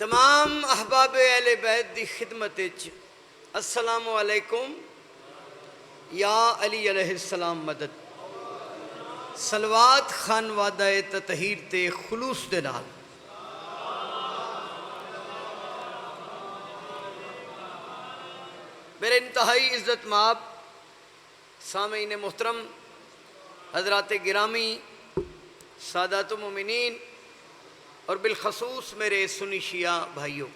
تمام احباب اہل بیت دی خدمت السلام علیکم یا علی علیہ السلام مدد صلوات خان وعدہ تطہیر تے خلوص دے نال میرے انتہائی عزت مآب سامعین محترم حضرات گرامی سادات مومنین اور بالخصوص میرے سنی شیعہ بھائیوں،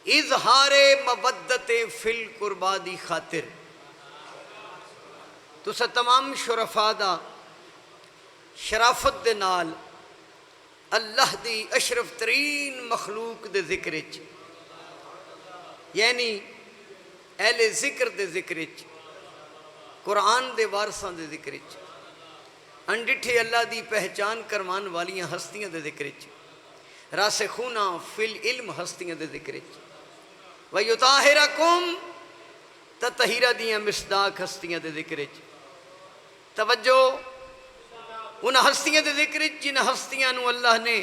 اظہار مودت فی القربا دی خاطر تسا تمام شرفاء دا شرافت دے نال اللہ دی اشرف ترین مخلوق دے ذکر یعنی اہل ذکر دے ذکر قرآن دے وارثاں دے ذکر انڈٹھے اللہ دی پہچان کرمان والیاں ہستیاں دے ذکر راسخونہ فی العلم ہستیاں دے ذکر وَيُطَاهِرَكُمْ تطہیرہ دیاں مصداق ہستیاں دے ذکر توجہ ان ہستیاں دے ذکر جن ہستیاں نو اللہ نے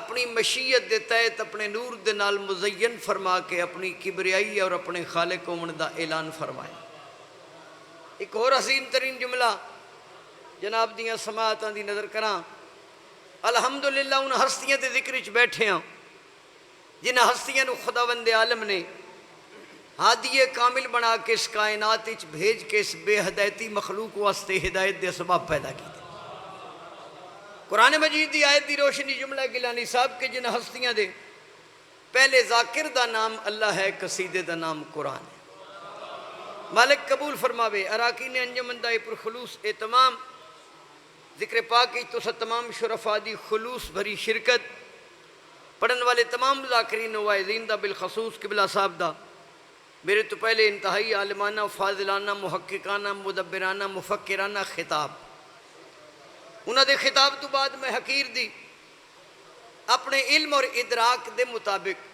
اپنی مشیت دے تحت اپنے نور دے نال مزین فرما کے اپنی کبریائی اور اپنے خالق ہونے دا اعلان فرمایا۔ ایک اور حسین ترین جملہ جناب دیاں سماعتاں دی نظر کراں، الحمدللہ ان ہستیاں دے ذکر وچ بیٹھے ہاں جن ہستیاں نو خداوند عالم نے ہادی کامل بنا کے اس کائنات وچ بھیج کے اس بے ہدایتی مخلوق واسطے ہدایت دے اسباب پیدا کیتے۔ قرآن مجید دی آیت دی روشنی جملہ گیلانی صاحب کے جن ہستیاں دے پہلے ذاکر دا نام اللہ ہے، قصیدے دا نام قرآن ہے۔ مالک قبول فرماوے اراکین انجمن دا پر خلوص تمام ذکر پاک کی تو تمام شرفاء دی خلوص بھری شرکت پڑھن والے تمام ذاکرین و واعظین دا بالخصوص قبلہ صاحب دا میرے تو پہلے انتہائی عالمانہ فاضلانہ محققانہ مدبرانہ مفکرانہ خطاب، انہاں دے خطاب تو بعد میں حقیر دی اپنے علم اور ادراک دے مطابق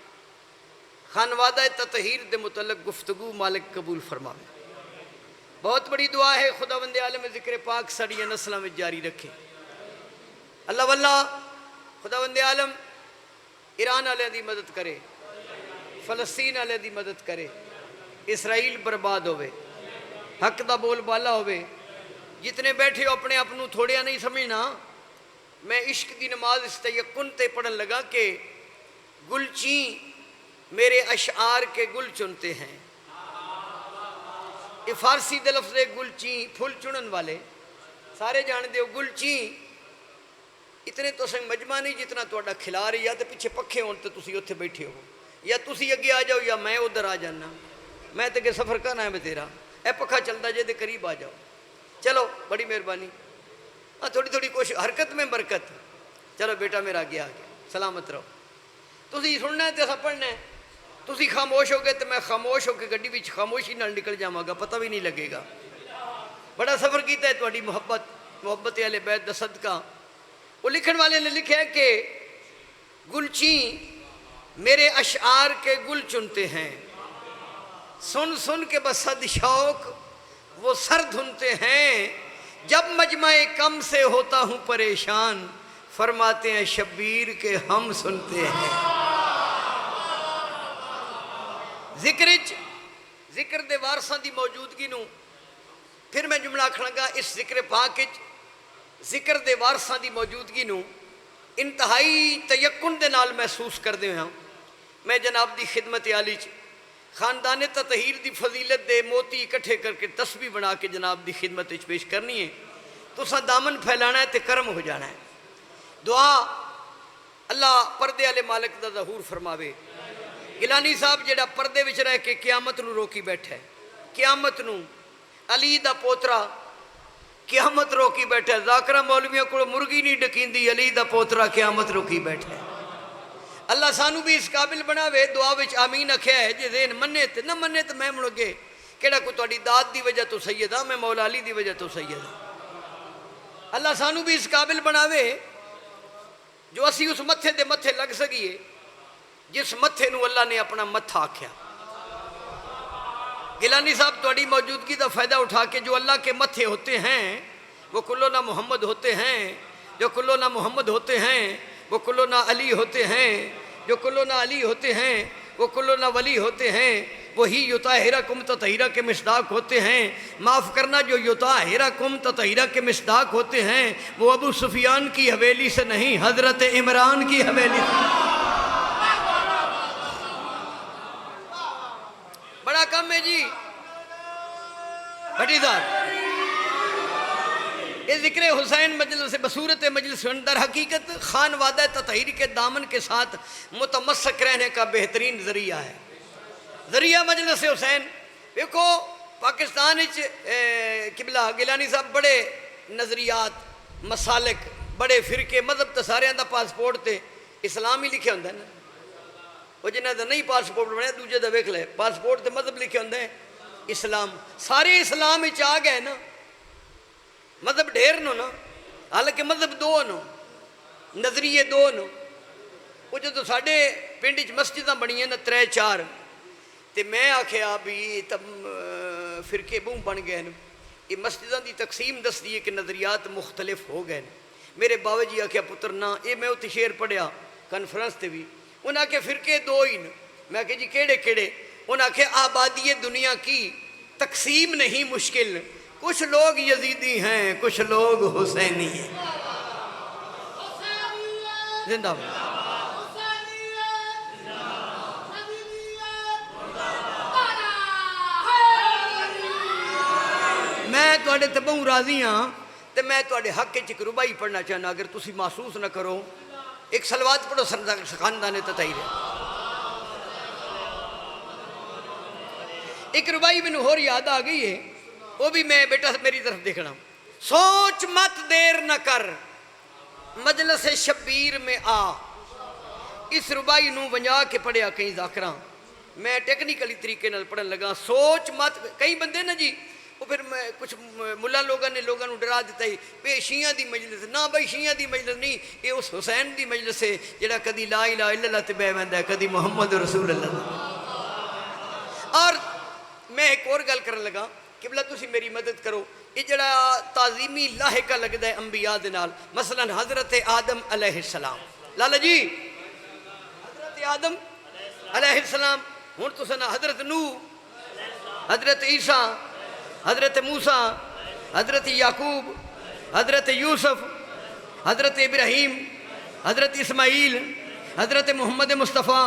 خانوادہ تطہیر دے متعلق گفتگو مالک قبول فرماوے۔ بہت بڑی دعا ہے خداوند عالم ذکر پاک سڑیاں نسلاں میں جاری رکھے۔ اللہ واللہ خداوند عالم ایران والے دی مدد کرے، فلسطین والے دی مدد کرے، اسرائیل برباد ہوئے، حق دا بول بالا ہوئے۔ جتنے بیٹھے ہو اپنے اپنوں تھوڑیا نہیں سمجھنا، میں عشق دی نماز اس تیقن تے پڑھن لگا کہ گلچین میرے اشعار کے گل چنتے ہیں۔ یہ فارسی دے لفظ گلچین پھول چنن والے سارے جان دے ہو۔ گلچین اتنے تو سنگ مجمع نہیں جتنا تو اڈا کھلا رہی، یا تو پیچھے پکھے ہون تو تسی اتھے بیٹھے ہو، یا تسی اگے آ جاؤ یا میں ادھر آ جانا، میں تے کہ سفر کرنا ہے میں تیرا، اے پکھا چلتا جے دے قریب آ جاؤ۔ چلو بڑی مہربانی، تھوڑی تھوڑی کوشش، حرکت میں برکت۔ چلو بیٹا میرا آگے آ گیا، سلامت رہو۔ تسی سننا ہے تے سا پڑھنا ہے، تسی خاموش ہو گئے تو میں خاموش ہو کے گڈی وچ خاموشی نال نکل جاواں گا، پتہ بھی نہیں لگے گا۔ بڑا سفر کیتا ہے تہاڈی محبت اہل بیت دا صدقہ۔ وہ لکھن والے نے لکھا ہے کہ گلچین میرے اشعار کے گل چنتے ہیں، سن سن کے بصد شوق وہ سر دھنتے ہیں، جب مجمع کم سے ہوتا ہوں پریشان فرماتے ہیں شبیر کے ہم سنتے ہیں۔ ذکر دے وارثاں دی موجودگی نو پھر میں جملہ آکھنا گا، اس ذکر پاک ذکر دے وارثاں دی موجودگی نو انتہائی تیقن دے نال محسوس کر دے ہاں۔ میں جناب دی خدمت عالی خاندان تطہیر دی فضیلت دے موتی اکٹھے کر کے تسبیح بنا کے جناب دی خدمت پیش کرنی ہے، تو سا دامن پھیلانا ہے تے کرم ہو جانا ہے۔ دعا اللہ پردے والے مالک دا ظہور فرماوے۔ گیلانی صاحب جڑا پردے وچ رہ کے قیامت نو روکی بیٹھا ہے، قیامت نو علی دا پوترا قیامت روکی بیٹھا ہے۔ ذاکرہ مولویوں کو مرغی نہیں ڈکیندی، علی دا پوترا قیامت روکی بیٹھا ہے۔ اللہ سانو بھی اس قابل بناوے، دعا وچ آمین آکھیا ہے، جے ذہن منے تے نہ منے تے میں مڑ گے کیڑا کوئی تہاڈی داد دی وجہ تو سیدہ، میں مولا علی دی وجہ تو سیدہ۔ اللہ سانو بھی اس قابل بناوے جو اسی اس متھے دے متھے لگ سکیے جس متھے نو اللہ نے اپنا متھا آکھیا۔ گیلانی صاحب تہاڈی موجودگی دا فائدہ اٹھا کے جو اللہ کے متھے ہوتے ہیں وہ کلو نہ محمد ہوتے ہیں، جو کلو نہ محمد ہوتے ہیں وہ کلنا علی ہوتے ہیں، جو کلنا علی ہوتے ہیں وہ کلنا ولی ہوتے ہیں، وہی یطہرکم تطہیرہ کے مصداق ہوتے ہیں، معاف کرنا جو یطہرکم تطہیرہ کے مصداق ہوتے ہیں وہ ابو سفیان کی حویلی سے نہیں، حضرت عمران کی حویلی سے۔ بڑا کم ہے جی بھٹی صاحب، یہ ذکر حسین مجلس بصورت مجلس در حقیقت خانوادہ تطہیر کے دامن کے ساتھ متمسک رہنے کا بہترین ذریعہ ہے۔ ذریعہ مجلس حسین دیکھو پاکستان قبلہ گیلانی صاحب بڑے نظریات مسالک بڑے فرقے مذہب تو سارے دا پاسپورٹ تے اسلام ہی لکھے ہوندے نا، وہ جنہیں دا نہیں پاسپورٹ بنے دوجے دا ویکھ لے پاسپورٹ تے مذہب لکھے ہوندے اسلام، سارے اسلام ہی آ گئے نا، مذہب ڈھیر نو نا، حالانکہ مذہب دو نو، نظریے دو نو۔ وہ جو ساڑھے پنڈ مسجداں بنی ہیں نا 3-4 تے میں آکھیا بھی تب فرقے بوں بن گئے نا، یہ مسجداں دی تقسیم دس دیئے کہ نظریات مختلف ہو گئے نا۔ میرے باوی جی آکھیا پتر نا، یہ میں اتنی شعر پڑھیا کنفرنس تے بھی، انہاں کے فرقے دو ہی نا، میں کہ جی کیڑے کیڑے، انہاں کہ آبادی دنیا کی تقسیم نہیں مشکل، کچھ لوگ یزیدی ہیں کچھ لوگ حسینی ہیں۔ زندہ باد۔ میں تواڈے تے بہوں راضی ہاں تے میں تواڈے حق وچ ایک ربائی پڑھنا چاہنا، اگر تسی محسوس نہ کرو ایک صلوات پڑھو خاندان تطہیر۔ ایک ربائی میں ہور یاد آ گئی ہے، وہ بھی میں بیٹا میری طرف دیکھنا۔ سوچ مت دیر نہ کر مجلس شبیر میں آ، اس ربائی نو ونجا کے پڑھیا کہیں ذاکراں، میں ٹیکنیکلی طریقے نال پڑھن لگا۔ سوچ مت، کئی بندے نا جی وہ پھر کچھ ملا لوگوں نے لوگوں نے ڈرا دیتا ہی بے شیعہ دی مجلس، نہ بھائی شیعہ دی مجلس نہیں، یہ اس حسین دی مجلس ہے جڑا کدی لا الہ الا اللہ تے بہ ویندا ہے، کدی محمد رسول اللہ۔ اور میں ایک اور گل کرن لگا، قبلہ تسی میری مدد کرو، یہ جڑا تعظیمی لاحقہ لگدا ہے انبیاء دے نال، مثلا حضرت آدم علیہ السلام، لالا جی حضرت آدم علیہ السلام، ہن تساں حضرت نوح، حضرت عیسیٰ، حضرت موسیٰ، حضرت یعقوب، حضرت یوسف، حضرت ابراہیم، حضرت اسماعیل، حضرت محمد مصطفیٰ،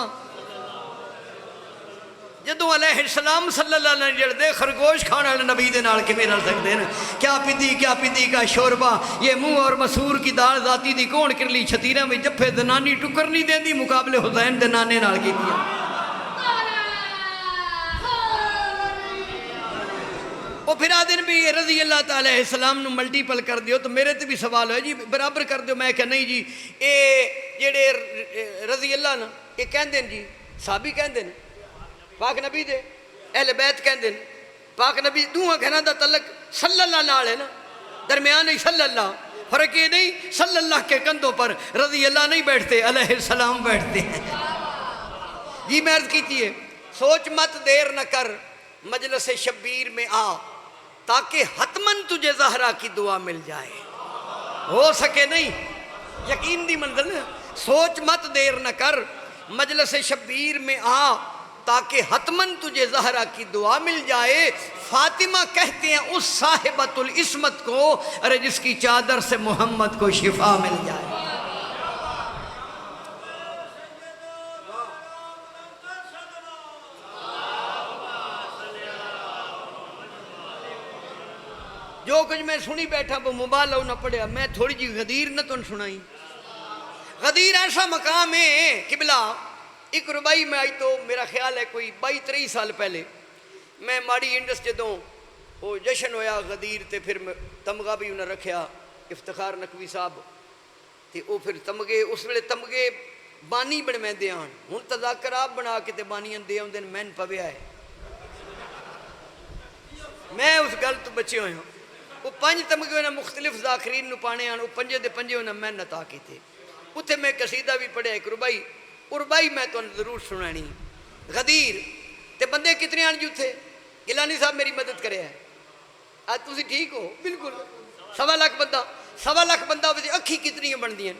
جدوں علیہ السلام صلی اللہ علیہ وسلم جڑ دے خرگوش کھانے والے نبی دے نال کیویں رل سکدے ہیں؟ کیا پندی کا شوربہ، یہ منہ اور مسور کی دال ذاتی دی کون کرلی، چھتیراں وچ جفے زنانی ٹکر نہیں دیندی، مقابلے حسین دے نانے نال کیتیاں۔ وہ پھر آدھن بھی رضی اللہ تعالیٰ علیہ السلام نو ملٹیپل کر دیو، تو میرے تے بھی سوال ہے جی برابر کر دیو، میں کہ نہیں جی اے جڑے رضی اللہ نا یہ کہندے جی صحابی کہندے ہیں، پاک نبی دے اہل بیت کہندے ہیں، پاک نبی دوہاں گھراں دا تعلق صلی اللہ نال ہے نا، درمیان ہی صلی اللہ، فرق یہ نہیں صلی اللہ کے کندھوں پر رضی اللہ نہیں بیٹھتے، علیہ السلام بیٹھتے ہیں۔ جی میں عرض کیتی ہے، سوچ مت دیر نہ کر مجلس شبیر میں آ، تاکہ حتماً تجھے زہرا کی دعا مل جائے، ہو سکے نہیں یقین دی منزل۔ سوچ مت دیر نہ کر مجلس شبیر میں آ، تاکہ حتماً تجھے زہرا کی دعا مل جائے۔ فاطمہ کہتے ہیں اس صاحبۃ العصمت کو، ارے جس کی چادر سے محمد کو شفا مل جائے۔ جو کچھ میں سنی بیٹھا وہ مبالغہ نہ پڑھیا، میں تھوڑی جی غدیر نہ تن سنائی۔ غدیر ایسا مقام ہے قبلہ، ایک ربائی میں آئی تو میرا خیال ہے کوئی 22-23 سال پہلے، میں ماڑی انڈس جدوں وہ جشن ہویا غدیر تے پھر تمغہ بھی انہیں رکھیا افتخار نقوی صاحب تے وہ پھر تمغے اس ویلے تمغے بانی بنویں دے آن، ہن تذاکر آپ بنا کے تے بانیاں دے آن دن مین پویا ہے، میں اس گل تو بچے ہوئے ہوں۔ وہ 5 تمغے انہیں مختلف ذاکرین نو پانے آن، وہ 5 دے 5 انہیں محنت آ کی تھے، اتھے میں قصیدہ بھی پڑھیا ایک ربائی، ربائی میں تو ضرور سنانی۔ غدیر تے بندے کتنے آن جو تھے، گیلانی صاحب میری مدد کرے ہیں، آج تسی ٹھیک ہو بالکل، 1.25 لاکھ بندہ، 1.25 لاکھ بندہ وجہ اکھی کتنی بن دی ہیں،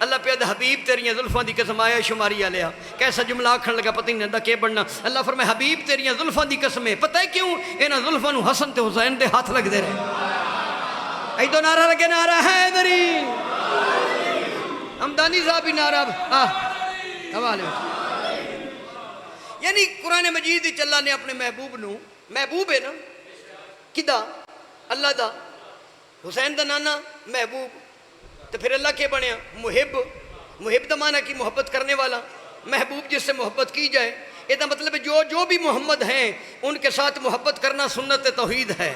اللہ پہ حبیب تیریاں زلفاں دی قسم آیا شماری آلیا کیسا جملہ آکھن لگا پتہ نہیں نہ کہ بننا اللہ فرمائے حبیب تیریاں زلفاں دی قسم ہے پتہ ہے کیوں انہاں زلفاں نو حسن تے حسین دے ہاتھ لگ دے رہے ایدو نعرہ لگے نعرہ حیدری ہمدانی صاحب بھی نعرہ حوالے یعنی قرآن مجید وچ اللہ نے اپنے محبوب نو محبوب ہے نا کدا اللہ دا حسین دا نانا محبوب تو پھر اللہ کے بنیا محب محب دا معنی کی محبت کرنے والا محبوب جس سے محبت کی جائے یہ دا مطلب ہے جو بھی محمد ہیں ان کے ساتھ محبت کرنا سنت توحید ہے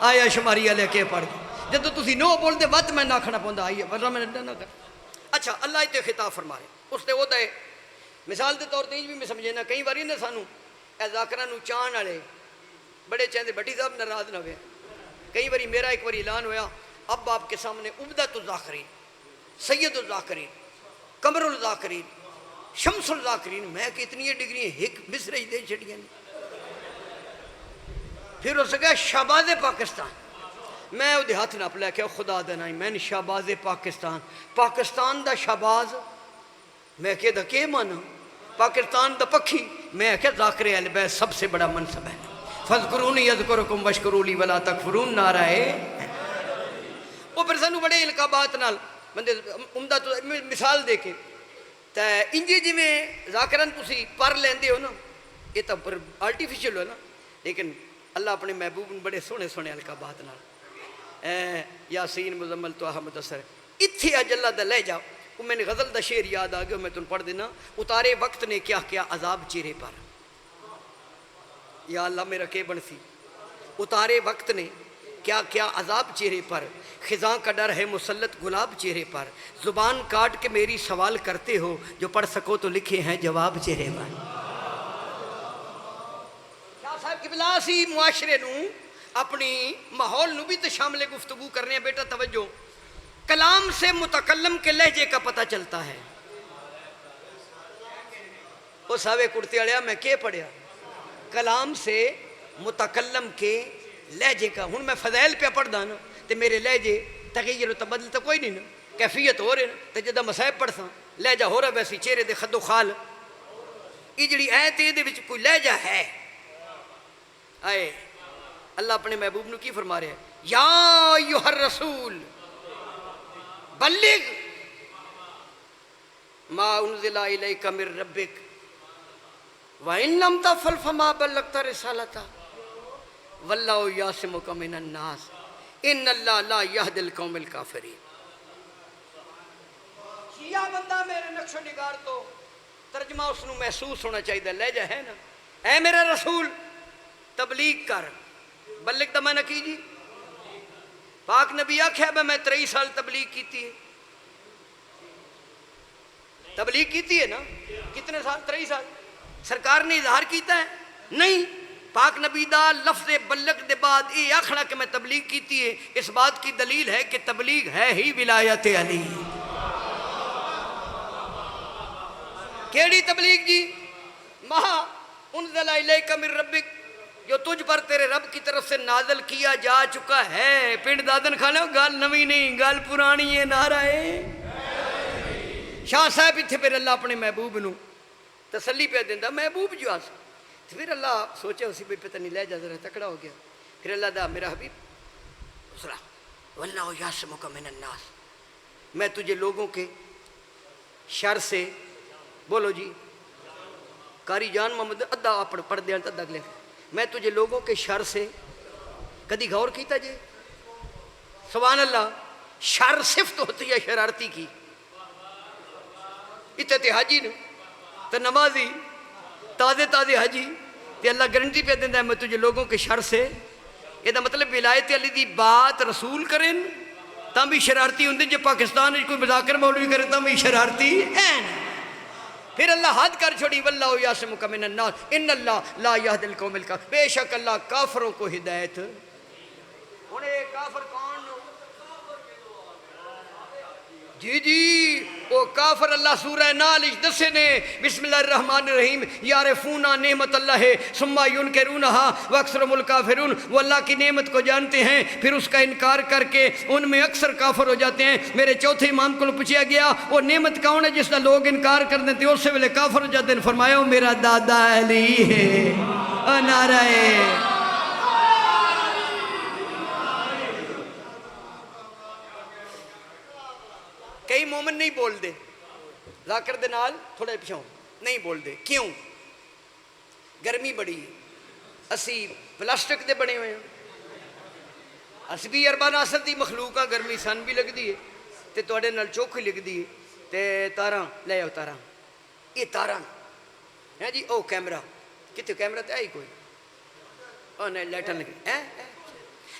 آیا شماری علیہ کے پڑھ گئے جب تسی نو بول دے وقت میں نہ کھنا پوندا آئیے ورنہ میں نہ کر اچھا اللہ تے خطاب فرما رہے اس تے وہ دے مثال دے طور تے بھی میں سمجھے نا کئی باری نے سانو اے ذاکرہ نو چان والے بڑے چاہتے بٹی صاحب ناراض نہ ہوئے کئی باری میرا ایک باری اعلان ہویا اب آپ کے سامنے عبدۃ الذاکرین سید الذاکرین قمر الذاکرین شمس الذاکرین میں کہ اتنی ڈگری ایک مصر ہی دے چھڑیاں پھر اس گیا شہباز پاکستان میں وہ ہاتھ نہ پلے کہ خدا دنائی میں نے شہباز پاکستان پاکستان دا شہباز میں کہ دا کے مانا پاکستان دا پکھی میں کہ ذاکر اہل بیت سب سے بڑا منصب ہے فذکرونی یذکرکم وشکرولی ولا تکفرون نعرہ ہے وہ پھر سانو بڑے القابات نال بندے عمدہ تو مثال دے کے تو انجی جی میں ذاکران تسی پر لیندے ہو نا یہ تو پر آرٹیفیشل ہو نا لیکن اللہ اپنے محبوب بڑے سونے سونے القابات نال یاسین مزمل توہا مدثر اتھے اج اللہ دا لے جاؤ وہ میں نے غزل دا شعر یاد آگیا میں تن پڑھ دینا اتارے وقت نے کیا کیا عذاب چہرے پر یا اللہ میرا کے بنسی اتارے وقت نے کیا کیا عذاب چہرے پر خزاں کا ڈر ہے مسلط گلاب چہرے پر زبان کاٹ کے میری سوال کرتے ہو جو پڑھ سکو تو لکھے ہیں جواب چہرے پر شاہ صاحب کی بلا سی معاشرے نو اپنی ماحول نو بھی تو شامل گفتگو کرنے ہیں بیٹا توجہ کلام سے متکلم کے لہجے کا پتہ چلتا ہے وہ ساوے کرتے اڑیا میں کے پڑھیا کلام سے متکلم کے لہجے کا ہوں میں فضائل پہ پڑھ دا نا تو میرے لہجے تغیر و تبدل تو کوئی نہیں نا کیفیت ہو رہے نا تو جدہ مسائب پڑھ ساں لہجہ ہو رہا ویسی چہرے دے خد و خال یہ جڑی آیت دے وچ کوئی لہجہ ہے آئے اللہ اپنے محبوب نو کی فرما رہے ہیں یا ایھا الرسول بلغ ما انزل الیک من ربک وَإِن لَمْ تَفْعَلْ فَمَا بَلَّغْتَ رِسَالَتَهُ وَاللَّهُ يَعْصِمُكَ مِنَ النَّاسِ إِنَّ اللَّهَ لَا يَهْدِي الْقَوْمَ الْكَافِرِينَ شیعہ بندہ میرے نقش و نگار تو ترجمہ اس نو محسوس ہونا چاہیے لہجہ ہے نا اے میرا رسول تبلیغ کر بلغ دا میں نہ کیجی پاک نبی آکھیا میں 23 سال تبلیغ کیتی ہے تبلیغ کیتی ہے نا کتنے سال 23 سال سرکار نے اظہار کیتا ہے نہیں پاک نبی دا لفظ بلغ دے بعد یہ آکھنا کہ میں تبلیغ کیتی ہے اس بات کی دلیل ہے کہ تبلیغ ہے ہی ولایت علی کیڑی تبلیغ جی مہا انزل الیک من ربک جو تجھ پر تیرے رب کی طرف سے نازل کیا جا چکا ہے پنڈ دادن کھانے گال نوی نہیں گال پرانی ہے نعرہ ہے شاہ صاحب اتھے پھر اللہ اپنے محبوب نو تسلی پہ دیندہ محبوب جو آسا پھر اللہ سوچے اسی پہ پتہ نہیں لے جا ذرا تکڑا ہو گیا پھر اللہ دا میرا حبیب اسرا واللہ یعصمک من الناس میں تجھے لوگوں کے شر سے بولو جی قاری جان محمد ادھا پڑھ دیا ادھا اگلے میں تجھے لوگوں کے شر سے کدی غور کیتا جی سبحان اللہ شر صفت ہوتی ہے شرارتی کی اتنے حاجی نے تو نمازی تازے تازے حاجی تے اللہ گارنٹی پہ دینا ہے میں تجھے لوگوں کے شر سے یہ دا مطلب ولایت علی دی بات رسول کریں تاں بھی شرارتی ہوندے جب پاکستان میں کوئی مذاکر مولوی کرے تاں بھی شرارتی ہیں پھر اللہ حد کر چھوڑی واللہ یعصمک من الناس ان اللہ لا یہدی القوم الکافرین بے شک اللہ کافروں کو ہدایت انہیں کافر کون جی وہ کافر اللہ سورہ نال دسے نے بسم اللہ الرحمن الرحیم یعرفون نعمت اللہ ثم ینکرونہا واکثرهم الکافرون، وہ اللہ کی نعمت کو جانتے ہیں پھر اس کا انکار کر کے ان میں اکثر کافر ہو جاتے ہیں۔ میرے چوتھے امام کو پوچھا گیا وہ نعمت کون ہے جس کا لوگ انکار کر دیتے ہیں، اس سے پہلے کافر ہو جاتے ہیں؟ فرمایا وہ میرا دادا علی ہے۔ نعرہ کئی مومن نہیں بول دے، ذاکر دے نال تھوڑے پچھوں نہیں بول دے، کیوں؟ گرمی بڑی ہے، اسی پلاسٹک دے بنے ہوئے ہیں، اسی بھی اربان آسد دی مخلوق آ، گرمی سن بھی لگ دی ہے تے توڑے نال چوکھ لگ دی ہے تے تاراں لے آؤ، تاراں یہ تاراں ہے جی۔ او کیمرہ کتے؟ کیمرہ تے آئی کوئی؟ او نہیں لائٹاں لگی۔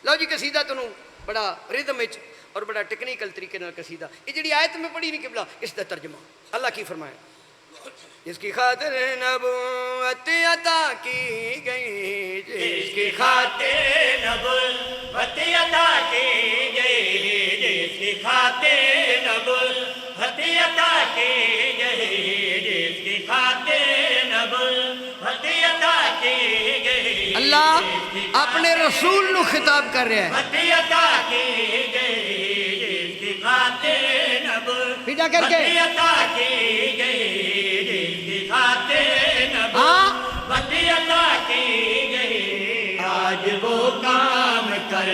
لو جی قصیدہ تنوں بڑا ردم وچ اور بڑا ٹیکنیکل طریقے نال قصیدہ، یہ جڑی آیت میں پڑھی نہیں قبلہ اس دا ترجمہ اللہ کی فرمایا، جس کی خاطر نبوت عطا کی گئی، جس کی خاطر نبوت عطا کی گئی، جس کی خاطر نبوت عطا کی گئی، جس کی خاطر نبوت عطا کی گئی۔ اللہ اپنے رسول نو خطاب کر رہا ہے، عطا کی گئی، جس کی خاطر نبوت پیدا کر کے عطا کی گئی، جس کی خاطر نبوت عطا کی گئی۔ آج وہ کام کر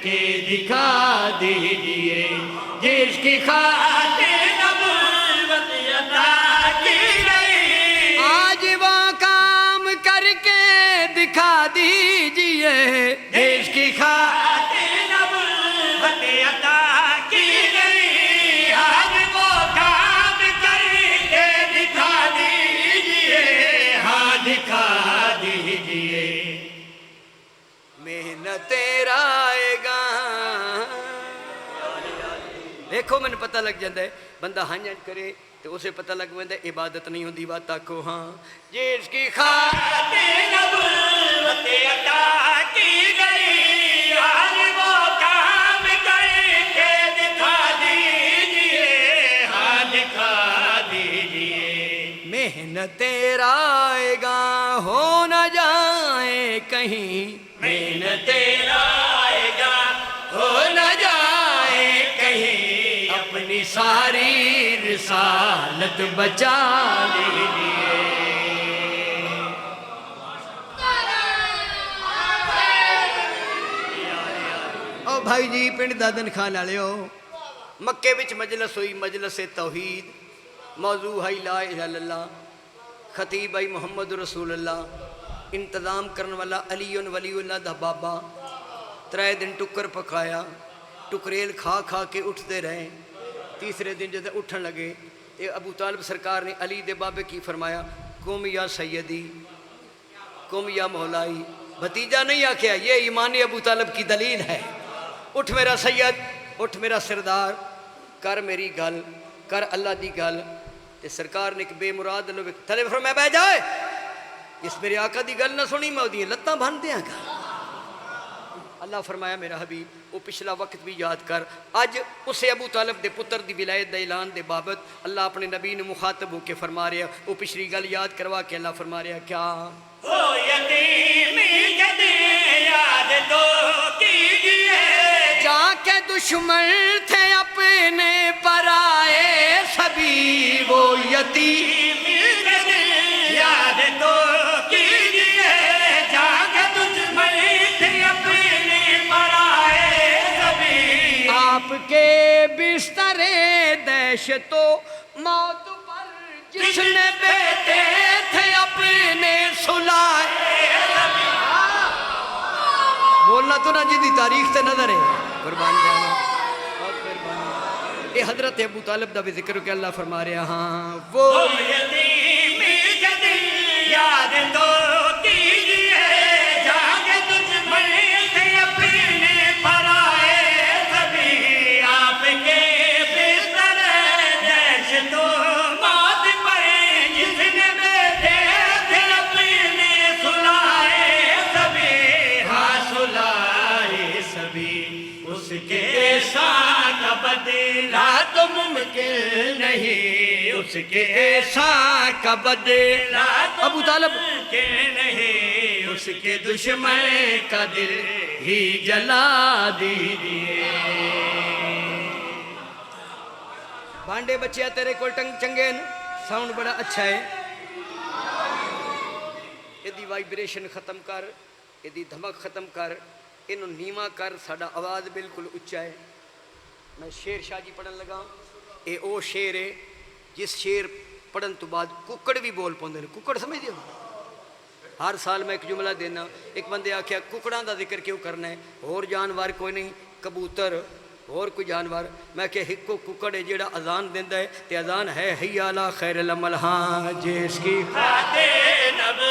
کے دکھا دیجئے جس کی خاطر نبوت عطا کی گئی۔ آج وہ کام کر کے دکھا دیجئے جس کی خاطر نبوت عطا کی گئی۔ آج وہ کام کر کے دکھا دیجئے، ہاں دکھا دیجئے۔ محنت رائے گا، دیکھو میں نے پتہ لگ جاتا ہے بندہ ہاں جان کرے تو اسے پتہ لگ جاتا ہے عبادت نہیں ہوندی بات تاکو ہاں۔ جس کی خاطر نبوت عطا کی گئی، آج وہ کام کر کے دکھا دیجئے، ہاں دکھا دیجئے۔ محنت رائے گا ہو نہ جائے کہیں، محنت رائے گا ہو نہ جائے کہیں، اپنی ساری رسالت بچا لیجئے۔ او بھائی جی پنڈ دادن خان والے ہو، مکے وچ مجلس ہوئی، مجلس توحید، موضوع ہے لا الہ الا اللہ، خطیب ہے محمد رسول اللہ، انتظام کرن والا علی ولی اللہ دا بابا، 3 دن ٹکر پکایا، ٹکریل کھا کھا کے اٹھتے رہے، تیسرے دن جب اٹھن لگے تو ابو طالب سرکار نے علی دے بابے کی فرمایا، قم یا سیدی، قم یا مولائی، بھتیجا نہیں آکھیا، یہ ایمان ابو طالب کی دلیل ہے، اٹھ میرا سید، اٹھ میرا سردار، کر میری گل، کر اللہ دی گل۔ تے سرکار نے ایک بے مراد لوگ تھلے فرمایا بہ جائے، اس میرے آقا دی گل نہ سنی میں دی لتاں بھن دیاں گا۔ اللہ فرمایا میرا حبیب وہ پچھلا وقت بھی یاد کر، اج اسے ابو طالب دے پتر دی ولایت دے اعلان دے بابت اللہ اپنے نبی نے مخاطب ہو کے فرما رہا، وہ پچھلی گل یاد کروا کے اللہ فرما رہا کیا؟ او یتیمی جدی یاد تو کیجئے، جا کے دشمن تھے اپنے پرائے سبھی، وہ یتیم یاد تو کیجئے، جا کے دشمن تھے اپنے پرائے سبھی، آپ کے بستر دہشت و موت پر جس نے بیٹے تھے اپنے سلائے، بولنا تو نہ جدی تاریخ سے نظر ہے، قربان جانا بہت مہربانی۔ یہ حضرت ابو طالب دا بھی ذکر کہ اللہ فرما رہا ہاں وہ یتیم جدی یاد تو کیجئے، جا کے دشمن تھے اپنے پرائے سبھی، آپ کے بستر دہشت و موت پر جس نے بیٹے تھے اپنے سلائے سبھی، ہاں سلائے سبھی، اس کے ساتھ قبر دینا تو ممکن نہیں اس کے ایسا کا بدلہ ابو طالب کہ نہیں اس کے دشمن کا دل ہی جلا دیجئے بانڈے بچیا تیرے کو چنگے ساؤنڈ بڑا اچھا ہے ایدی وائبریشن ختم کر ایدی دھمک ختم کر انہوں نیمہ کر ساڑا آواز بالکل اچھا ہے میں شیر شاہ جی پڑھن لگا اے او شیر ہے جس شیر پڑھن تو بعد ککڑ بھی بول پوندے ہیں ککڑ سمجھ دیو ہر سال میں ایک جملہ دینا ایک بندے آکھیا ککڑاں دا ذکر کیوں کرنا ہے اور جانور کوئی نہیں کبوتر اور کوئی جانور میں کہ ہکو ککڑ ہے جیڑا اذان دیندہ ہے تے اذان ہے حی علی خیر العمل ہاں جس کی خاطر نب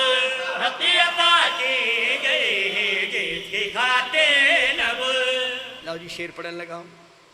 حقی عطا کی گئی جس کی خاطر نب لاؤ جی شیر پڑھن لگا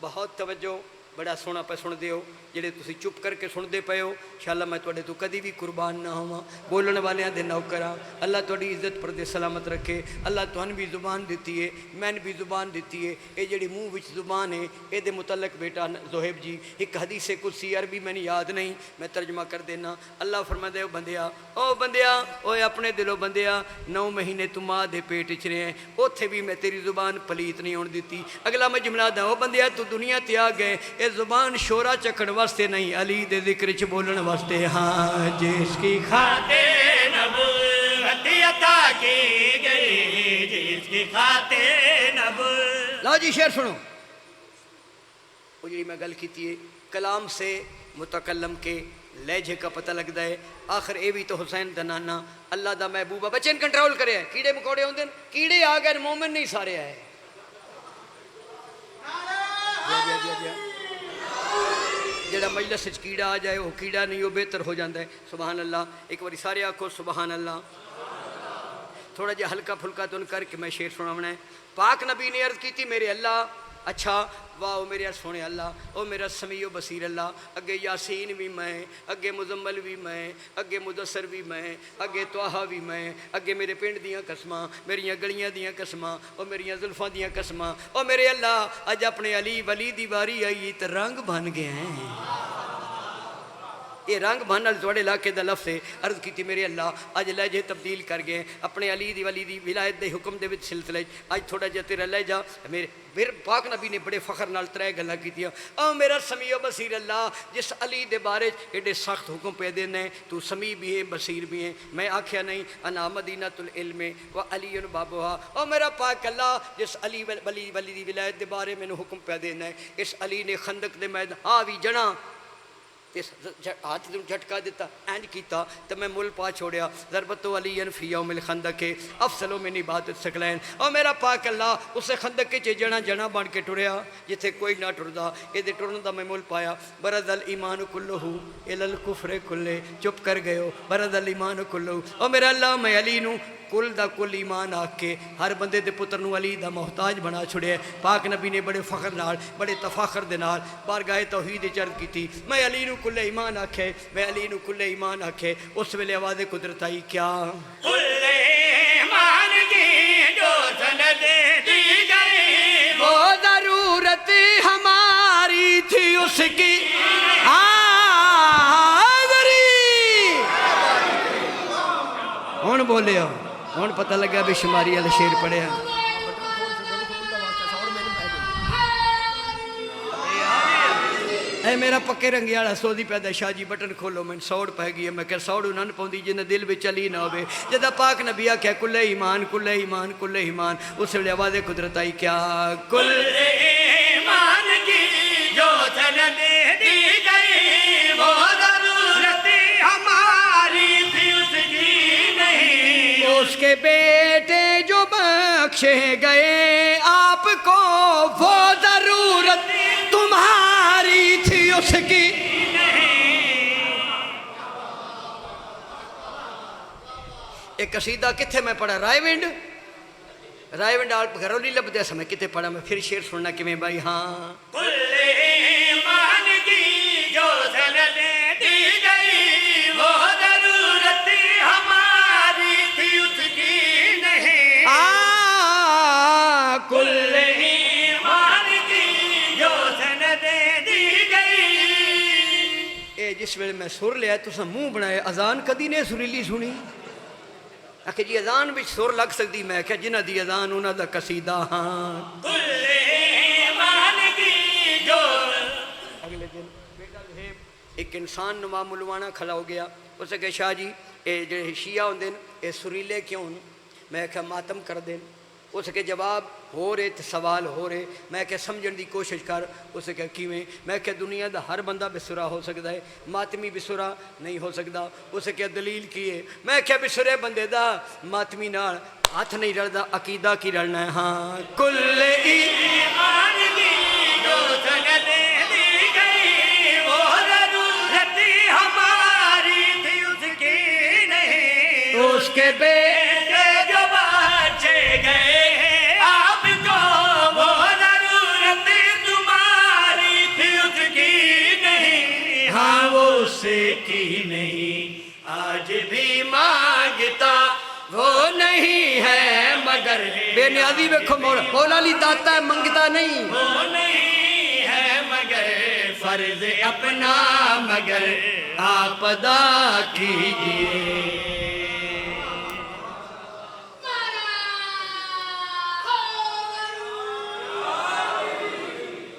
بہت توجہ بڑا سونا پہ سن دیو جڑے تسی چپ کر کے سن دے پے ہو انشاءاللہ میں توڑے تو کدی بھی قربان نہ ہوں بولن والیاں دے نوکراں اللہ توڑی عزت پر دے سلامت رکھے اللہ توہن بھی زبان دیتی ہے میں بھی زبان دیتی ہے اے جڑی منہ وچ زبان ہے اے دے متعلق بیٹا زہیب جی ایک حدیث قدسی عربی میں یاد نہیں میں ترجمہ کر دینا اللہ فرماتا ہے او بندیا اوے اپنے دلو بندیا 9 مہینے تو ماں دے پیٹ وچ رہے ہیں اوتھے بھی میں تیری زبان پلیت نہیں ہون دیتی اگلا میں جملہ دا او بندیا تو دنیا تے آ گئے اے زبان شورا چکھن واسطے نہیں علی دے ذکر چ بولن واسطے ہاں جس کی خاطر نبوت عطا کی گئی جس کی خاطر نبوت لاؤ جی شعر سنو وہ جی میں گل کیتی ہے کلام سے متکلم کے لہجے کا پتہ لگتا ہے آخر اے بھی تو حسین دا نانا اللہ دا محبوبہ بچے کنٹرول کرے ہیں کیڑے مکوڑے ہوندے کیڑے آ گئے مومن نہیں سارے آئے جڑا مجلس وچ کیڑا آ جائے وہ کیڑا نہیں وہ بہتر ہو جاتا ہے سبحان اللہ ایک باری سارے آکھو سبحان اللہ تھوڑا جہا ہلکا پھلکا تن کر کے میں شعر سناونا ہے پاک نبی نے عرض کی تھی میرے اللہ اچھا واہ میرے سونے اللہ او میرا سمیع و بصیر اللہ اگے یاسین بھی میں اگے مزمل بھی میں اگے مدثر بھی میں اگے توہا بھی میں اگے میرے پنڈ دیاں قسماں میریاں گلیاں دیاں قسماں او میریاں زلفاں دیاں قسماں او میرے اللہ اج اپنے علی ولی دی واری آئی تے رنگ بن گئے ہیں یہ رنگ بھن توڑے علاقے دا لفظ ہے عرض کی تھی میرے اللہ اج لہجے تبدیل کر گئے اپنے علی دی ولی دی ولایت دے حکم دے وچ سلسلے اج تھوڑا جہا تیرا لہجہ میرے پاک نبی نے بڑے فخر نال 3 گلاں کیتیاں او میرا سمیع و بصیر اللہ جس علی دے بارے ایڈے سخت حکم پہ دینے تو سمیع بھی ہے بصیر بھی ہے میں آکھیا نہیں انا مدینۃ العلم و علی بابوہا او میرا پاک اللہ جس علی ولی دی ولایت دے بارے میں حکم پہ دینا ہے اس علی نے خندق دے میدان آوی جنا اس ہاتھ تم جھٹکا دیتا اینج کیتا تو میں مل پا چھوڑیا ضربت علی فی یوم الخندق افضل من عبادت ثقلین او میرا پاک اللہ اسے خندق چ جنا بن کے ٹریا جتھے کوئی نہ ٹردا اے دے ٹرن دا میں مل پایا برز الایمان کلہ الی الکفر کلے چپ کر گئے ہو برز الایمان کلہ او میرا اللہ میں علی نو کل دا کل ایمان آکھ کے ہر بندے دے پتر نو علی دا محتاج بنا چھڑے پاک نبی نے بڑے فخر نال بڑے تفاخر دے نال بارگاہ توحید چرد کی تھی میں علی نو کل ایمان آکھے میں علی نو کل ایمان آکھے اس ویلے آواز قدرت آئی کیا کل ایمان کی جو سند دی گئی وہ ضرورت ہماری تھی اس کی حاضری ہون بولے ہو ہون پتہ لگا بھی شماری علی شیر پڑے ہیں اے میرا پکے رنگی آڑا سودی پیدا شاہ جی بٹن کھولو میں سوڑ پہ گئی ہے میں کہ سوڑ انہوں نے پوندی جنہ دل بھی چلی نہ ہوئے جدہ پاک نبی آکھیا کل ایمان کل ایمان کل ایمان اس ویلے آواز قدرت آئی کیا کل ایمان کی جو سند دی گئی وہ ضرورت ہماری تھی اس کی نہیں اس کے بیٹے جو بخشے گئے آپ کو وہ ضرورت تمہاری تھی اس کی ایک قصیدہ کتھے میں پڑھا رائے ونڈ آل گھروں نہیں لب دیا سمیں کتھے پڑھا میں پھر شیر سننا کہ میں بھائی ہاں کل ایمان کی جو سند دی گئی وہ ضرورت ہماری تھی اس کی نہیں کل ایمان کی جو سند جس ویلے میں سر لیا تساں منہ بنائے اذان کدی نے سریلی سنی آخر جی اذان بھی سر لگ سکتی میں کہ جنہ دی اذان انہاں دا قصیدہ ہاں کل ایمان کی جو اگلے دن بیٹا ایک انسان نما ملوانا کھلا ہو گیا اسے کہ شاہ جی اے جڑے شیعہ ہوندے اے سریلے کیوں میں کہ ماتم کر دیں اس کے جواب ہو رہے تو سوال ہو رہے میں کہ سمجھن دی کوشش کر اس کہ کیویں میں کہ دنیا دا ہر بندہ بسرا ہو سکتا ہے ماتمی بسرا نہیں ہو سکتا اس کے دلیل کی ہے میں کہ بسرے بندے دا ماتمی نال ہاتھ نہیں رلدا عقیدہ کی رلنا ہے ہاں کل ایمان کی جو سگلے دی گئی وہ ضرورت ہماری تھی اس کی نہیں اس کے بیٹے جو بچے گئے آپ کو وہ ضرورت تمہاری تھی اس کی نہیں ہاں وہ اس کی نہیں آج بھی مانگتا وہ نہیں ہے مگر بے نیازی ویکھو مولا علی داتا ہے منگتا نہیں وہ نہیں ہے مگر فرض اپنا مگر آپ ادا کیجئے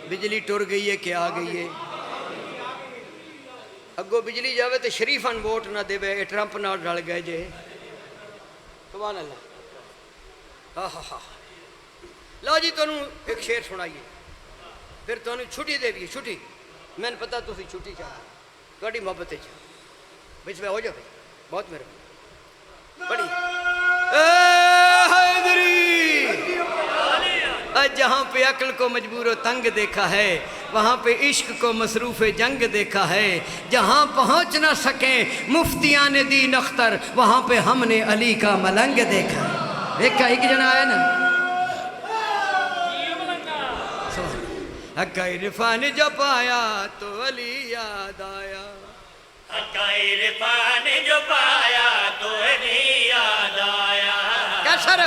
بجلی ٹر گئی ہے کہ آ گئی ہے اگو بجلی جاوے تو شریفان ووٹ نہ دے بے ٹرمپ نہ ڈل گئے جے سبحان اللہ ہاں ہاں ہاں لو جی تنوں ایک شعر سنائیے پھر تنوں چھٹی دے دیئے چھٹی میں نے پتا تسی چھٹی چاہتے تھوڑی محبت چاہ بچ میں ہو جاؤ بہت میرے بڑی حیدری جہاں پہ عقل کو مجبور و تنگ دیکھا ہے وہاں پہ عشق کو مصروف جنگ دیکھا ہے جہاں پہنچ نہ سکیں مفتیان دین اختر وہاں پہ ہم نے علی کا ملنگ دیکھا ہے دیکھا ایک جنا آیا نا حق عرفان جو پایا تو علی یاد آیا حق عرفان جو پایا تو علی یاد آیا کیا سر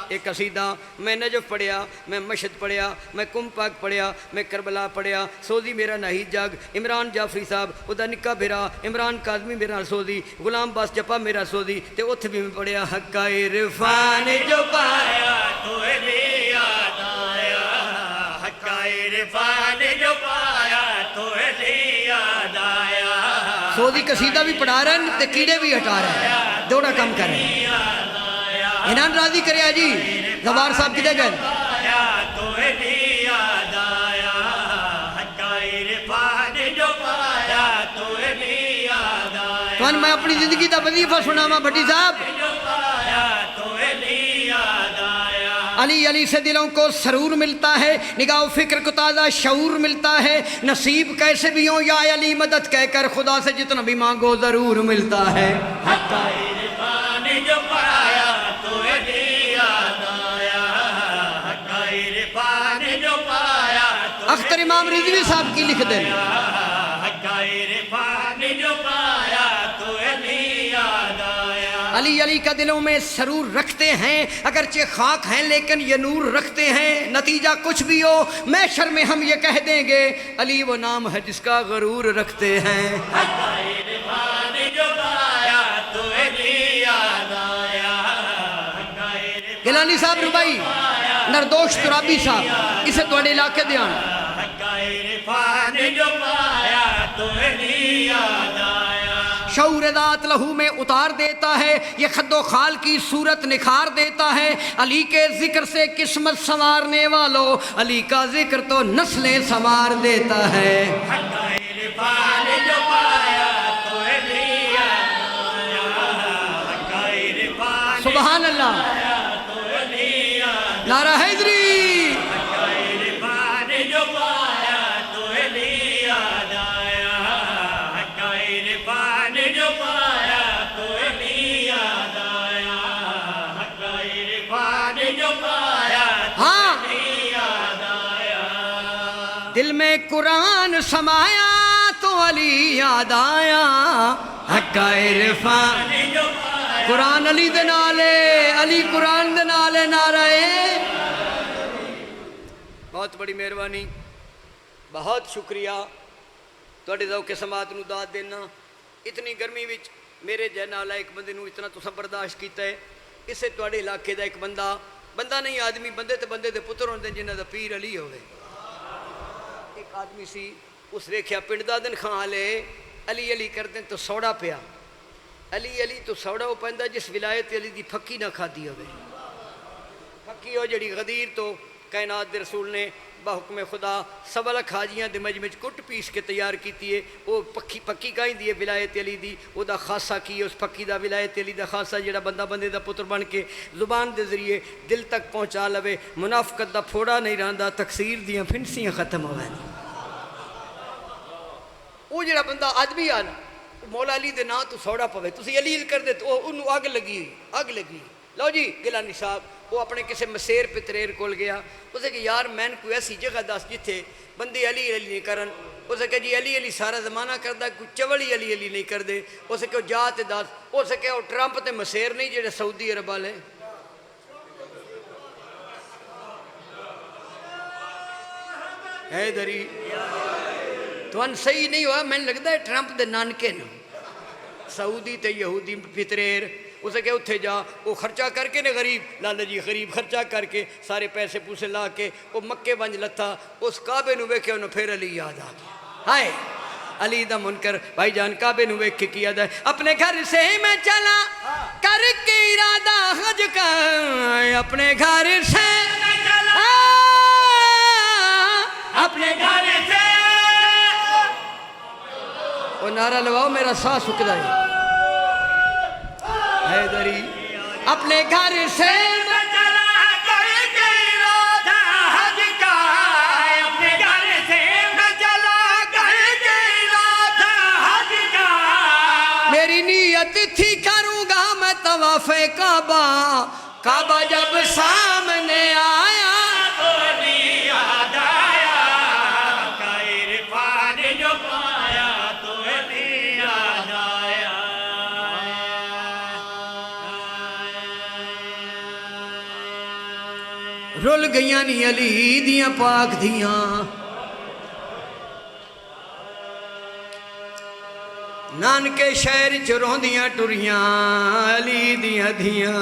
ایک قصیدہ میں نجف پڑھیا میں مشہد پڑھیا میں کم پاک پڑھیا میں کربلا پڑھیا سوزی میرا ناہید جاگ عمران جعفری صاحب ادا نکا بھیرا عمران کاظمی میرا سوزی غلام باس جپا میرا سوزی تے اتھ بھی میں پڑھیا حق عرفان جو پایا تو علی یاد آیا حق عرفان جو پایا تو علی یاد آیا سوزی قصیدہ بھی پڑھا رہے ہیں تے کیڑے بھی ہٹا رہے ہیں دوڑا کم کر رہے ہیں انہاں راضی کریا جی زبار صاحب کدے گئے تو علی یاد آیا حق عرفان جو پایا تو علی یاد آیا تو میں اپنی زندگی دا وظیفہ سناواں بھٹی صاحب جو پایا تو علی یاد آیا علی علی سے دلوں کو سرور ملتا ہے نگاہ و فکر کو تازہ شعور ملتا ہے نصیب کیسے بھی ہوں یا علی مدد کہہ کر خدا سے جتنا بھی مانگو ضرور ملتا ہے حق عرفان جو پایا تو علی یاد آیا حق عرفان جو پایا تو اختر امام رضوی صاحب کی لکھ دیں حق عرفان جو پایا تو علی یاد آیا علی علی کا دلوں میں سرور رکھتے ہیں اگرچہ خاک ہیں لیکن یہ نور رکھتے ہیں نتیجہ کچھ بھی ہو محشر میں ہم یہ کہہ دیں گے علی وہ نام ہے جس کا غرور رکھتے ہیں حق عرفان جو پایا تو علی یاد آیا حق عرفان گیلانی صاحب ربائی نردوش ترابی صاحب اسے توڑے علاقے دیان حق عرفان جو پایا تو علی یاد آیا شعور ذات لہو میں اتار دیتا ہے یہ خد و خال کی صورت نکھار دیتا ہے علی کے ذکر سے قسمت سنوارنے والوں علی کا ذکر تو نسلیں سنوار دیتا ہے حق عرفان جو پایا تو علی یاد آیا حق عرفان سبحان اللہ تو علی یاد نعرہ حیدری حق عرفان جو پایا تو علی یاد آیا حق عرفان جو پایا تو علی یاد آیا حق عرفان جو پایا ہاں علی یاد آیا دل میں قرآن سمایا تو علی یاد آیا حق عرفان جو پایا قرآن علی دے نالے علی قرآن دے نالے نعرہ بہت بڑی مہربانی بہت شکریہ ਤੁਹਾਡੇ ذوق سماعت ਨੂੰ ਦਾਤ ਦੇਣਾ اتنی گرمی ਵਿੱਚ ਮੇਰੇ ਜੈਨਾਲਾ ਇੱਕ ਬੰਦੇ ਨੂੰ ਇਤਨਾ ਤੁਸੀਂ ਬਰਦਾਸ਼ਤ ਕੀਤਾ ਹੈ ਇਸੇ ਤੁਹਾਡੇ ਇਲਾਕੇ ਦਾ ਇੱਕ ਬੰਦਾ ਨਹੀਂ ਆਦਮੀ ਬੰਦੇ ਤੇ ਬੰਦੇ ਦੇ ਪੁੱਤਰ ਹੁੰਦੇ ਜਿਨ੍ਹਾਂ ਦਾ ਪੀਰ ਅਲੀ ਹੋਵੇ ਇੱਕ ਆਦਮੀ ਸੀ ਉਸ ਵੇਖਿਆ ਪਿੰਡ ਦਾ ਦਿਨ ਖਾਂ ਲੈ ਅਲੀ ਅਲੀ ਕਰਦੇ ਤਾਂ ਸੌੜਾ ਪਿਆ ਅਲੀ ਅਲੀ ਤੋਂ ਸੌੜਾ ਉਹ ਪੈਂਦਾ ਜਿਸ ਵਿਲਾਇਤ ਅਲੀ ਦੀ ਫੱਕੀ ਨਾ ਖਾਦੀ ਹੋਵੇ ਫੱਕੀ ਉਹ ਜਿਹੜੀ ਗਦੀਰ ਤੋਂ ਕਾਇਨਾਤ ਦੇ ਰਸੂਲ ਨੇ بحکم خدا سوا لکھ حاجیاں دے مجمع کٹ پیس کے تیار کیتی ہے وہ پکی کہندی ہے ولایت علی دی او دا خاصہ کی ہے اس پکی دا ولایت علی دا خاصہ جڑا بندہ بندے دا پتر بن کے زبان دے ذریعے دل تک پہنچا لوے منافقت دا پھوڑا نہیں رہندا تکسیر دیاں پھنسیاں ختم ہو وین او جڑا بندہ آدمی آ نا مولا علی دے نا تو سوڑا پوے تسی علی کر دے تو انہوں اگ لگی لو جی گیلانی صاحب وہ اپنے کسی مسیر پتریر کول گیا اسے کہ یار میں کوئی ایسی جگہ دس جتھے بندے علی علی نہیں کرن اسے کہ جی علی علی سارا زمانہ کردہ کوئی چولی علی علی نہیں کر دے اسے کہ وہ جا تے دس اسے کہ وہ ٹرمپ تے مسیر نہیں جڑے سعودی عرب والے ہے دری تو ان صحیح نہیں ہوا میں لگتا ہے ٹرمپ دے نانکے نا سعودی تے یہودی پتریر اسے کہ اتھے جا وہ خرچہ کر کے نے غریب لالا جی غریب خرچہ کر کے سارے پیسے پوسے لا کے وہ مکے بنج لتا اس کعبے نو ویکھے انہوں پھر علی یاد آ گیا ہائے علی دا منکر بھائی جان کعبے نو ویکھ کے کیا دا اپنے گھر سے میں چلا کر کے ارادہ حج کا اپنے گھر سے میں چلا اپنے گھر سے وہ نعرہ لواؤ میرا ساہ سکدا ہے حیدری اپنے گھر سے میں چلا کر کے ارادہ حج کا اپنے گھر سے میں چلا کر کے ارادہ حج کا میری نیت تھی کروں گا میں طواف کعبہ جب سامنے آیا تو یاد آیا کا عرفان جو پایا تو یاد آیا رول گئیاں نی علی دیاں پاک دیاں نانکے شہر چروں دیاں ٹریاں علی دیاں دیاں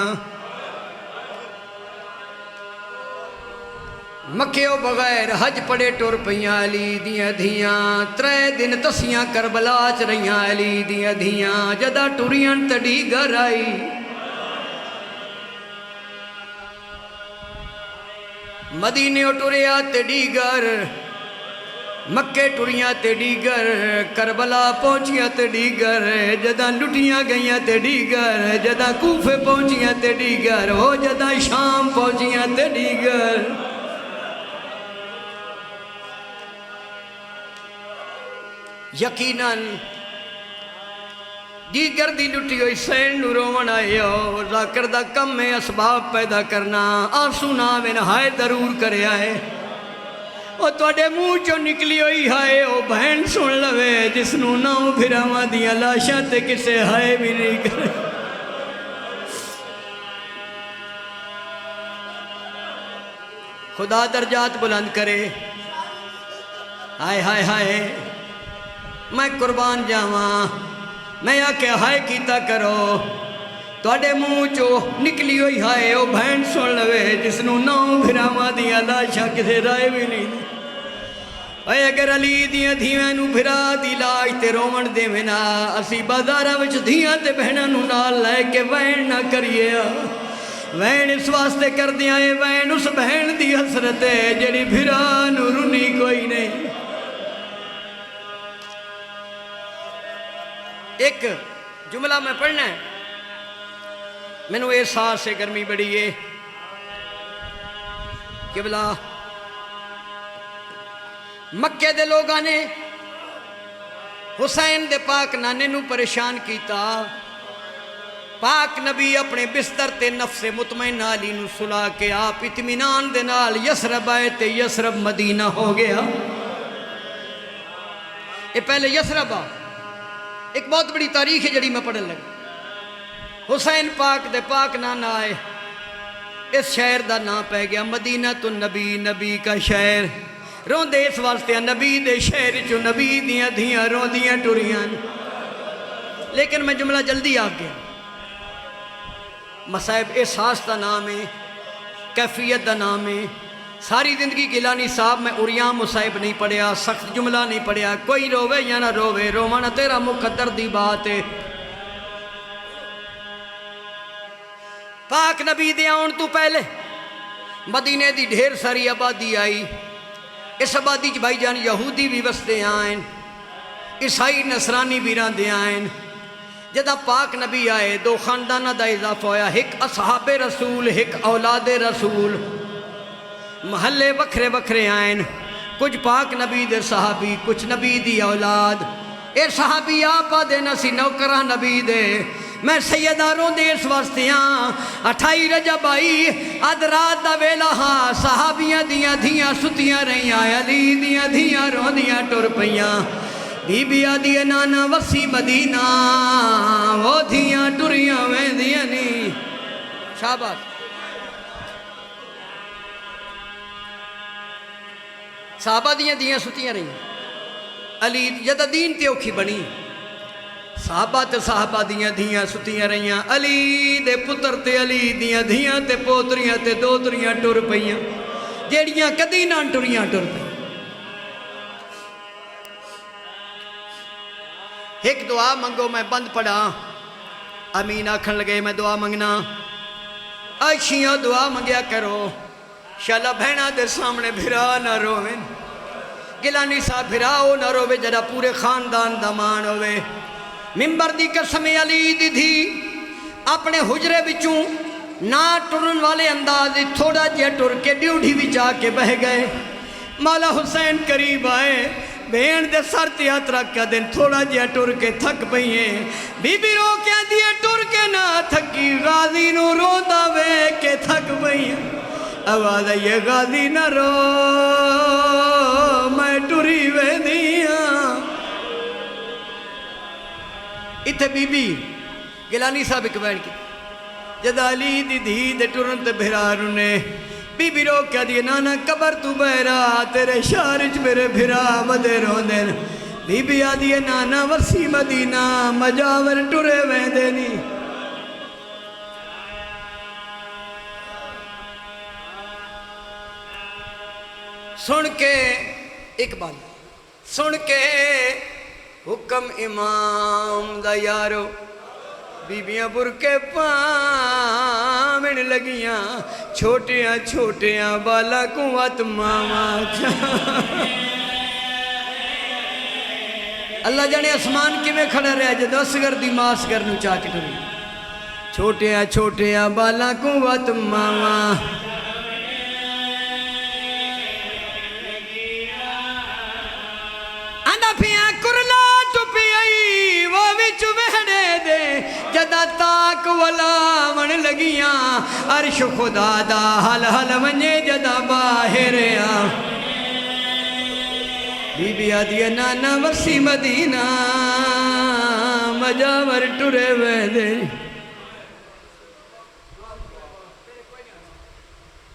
مکیو بغیر حج پڑے ٹر پیاں علی دیاں دیاں ترے دن تسیاں کربلا چ رہیاں علی دیاں دیاں جدا ٹریاں تڑی گھر آئی مدینے ٹریا تے ڈیگر مکے ٹریاں تے ڈیگر کربلا پہنچیاں تے ڈیگر جداں لٹیاں گئیاں تے ڈیگر جداں کوفے پہنچیاں تے ڈیگر ہو جداں شام پہنچیاں تے ڈیگر یقیناً دیگر دی لٹی ہوئی سین نو رومن آئے ہو ذاکر دا کم میں اسباب پیدا کرنا آنسو نامن ہائے ضرور کرے آئے او توڑے منہ چو نکلی ہوئی ہائے او بہن سن لوے جس نو ناؤ پھراما دیا لاشاں تے کسے ہائے بھی نہیں کرے خدا درجات بلند کرے ہائے ہائے ہائے میں قربان جاواں میں آکے ہائے کیتا کرو توڑے منہ چو نکلی ہوئی ہائے او بہن سن لوے جس نو ناؤ بھراما دیا لاشا کسے رائے بھی نہیں اے اگر علی دیا دھیویں نو بھرا دی لاش تے رومن دے منا اسی بازارہ وچ دھیاں تے بہنہ نو نال لائے کہ وین نہ کریے وین اس واسطے کر دیا اے وین اس بہن دی حسرت ہے جڑی بھرا نو رونی کوئی نہیں ایک جملہ میں پڑھنا ہے میں نے احساس سے گرمی بڑی ہے کہ بلا مکے دے لوگاں نے حسین دے پاک نانے نو پریشان کیتا پاک نبی اپنے بستر تے نفس مطمئن علی نو سلا کے آپ اطمینان دے نال یسرب آئے تے یسرب مدینہ ہو گیا یہ پہلے یسرب آ ایک بہت بڑی تاریخ ہے جڑی میں پڑھن لگا حسین پاک دے پاک نانا آئے اس شہر دا نام پہ گیا مدینہ تو نبی نبی کا شہر روندے اس واسطے نبی دے شہر چو نبی دیاں دھیاں روندیاں ٹریاں. لیکن میں جملہ جلدی آ گیا. مصائب احساس دا نام ہے، کیفیت دا نام ہے. ساری زندگی گیلانی صاحب میں اریاں مصائب نہیں پڑھیا، سخت جملہ نہیں پڑھیا. کوئی رووے یا نہ رووے، رومانا تیرا مقدر دی بات ہے. پاک نبی دے آن تو پہلے مدینے دی ڈھیر ساری آبادی آئی. اس آبادی چ بھائی جان یہودی بھی وستے آئیں، عیسائی نصرانی بھی راندے آئیں. جدہ پاک نبی آئے دو خاندانہ دا اضافہ ہویا، ایک اصحاب رسول ایک اولاد رسول. محلے وکھرے وکھرے آئیں، کچھ پاک نبی دے صحابی کچھ نبی دی اولاد. اے صحابی آپا دے نسی نوکرہ نبی دے. میں سیدہ روندے اس واسطے 28 رجب آئی اد رات دا ویلا ہاں. صحابیاں دیاں دھیاں ستیاں رہیاں، علی دیاں دھیاں روندیاں ٹر پیاں. بی بی آدھی نانا وسی مدینہ وہ دھیاں ٹریاں ویندیاں نہیں. شاباش. صحابہ دیاں دیاں ستیاں رہیاں. علی جدہ دین تے اوکھی بنی، صحابہ تے صحابہ دیاں دھیاں ستیاں رہیاں. علی دے پتر تے علی دیاں دھیاں تے پوتریاں تے دوتریاں ٹر پئیاں جیڑیاں کدی نہ ٹریاں ٹر پئیاں. ایک دعا منگو میں بند پڑھا. امین آکھن لگے میں دعا منگنا. عائشیاں دعا منگیا کرو. شالا بہنہ دے سامنے بھرا نہ روویں. گیلانی صاحب بھراؤ نہ رووے جڑا پورے خاندان دا مان ہوئے. ممبر دی قسم علی دی تھی اپنے حجرے بچوں نہ ٹرن والے انداز تھوڑا جہا ٹر کے ڈیوڈھی بھی جا کے بہ گئے. مولا حسین قریب آئے، بین دے سر تے ہاتھ رکھ کے دن تھوڑا جہا ٹر کے تھک پئیے. بی بی رو کے دیے ٹر کے نہ تھکی، غازی نو روندا وے کے تھک پئیے. آواز آئیے غازی نہ رو میں ٹری ویندیاں. اتھے بی بی گیلانی صاحب ایک بیٹھ کی جدہ علی دی دھی دے ٹرن تے بھرا رونے. بی بی رو کیا دیئے نانا قبر تو بہرا تیرے شارج میرے بھرا ودے رو دین. بی بی آدیے نانا وسی مدینہ مجاور ٹرے ویندینی. سن کے اقبال سن کے حکم امام دا یارو بیبیاں برکے پامن لگیاں چھوٹیاں چھوٹیاں بالا قوت ماما. اللہ جانے اسمان کی میں کھڑا رہا جدو اصغر دی ماسگر نو چاہ کے ٹری. چھوٹیاں چھوٹیاں بالا قوت ماما. جدہ تاک ولا من لگیاں عرش خدا دا حل حل منجے جدہ باہر آ. بی بی آدھی نانا وسی مدینہ مجاور ٹرے ویندے.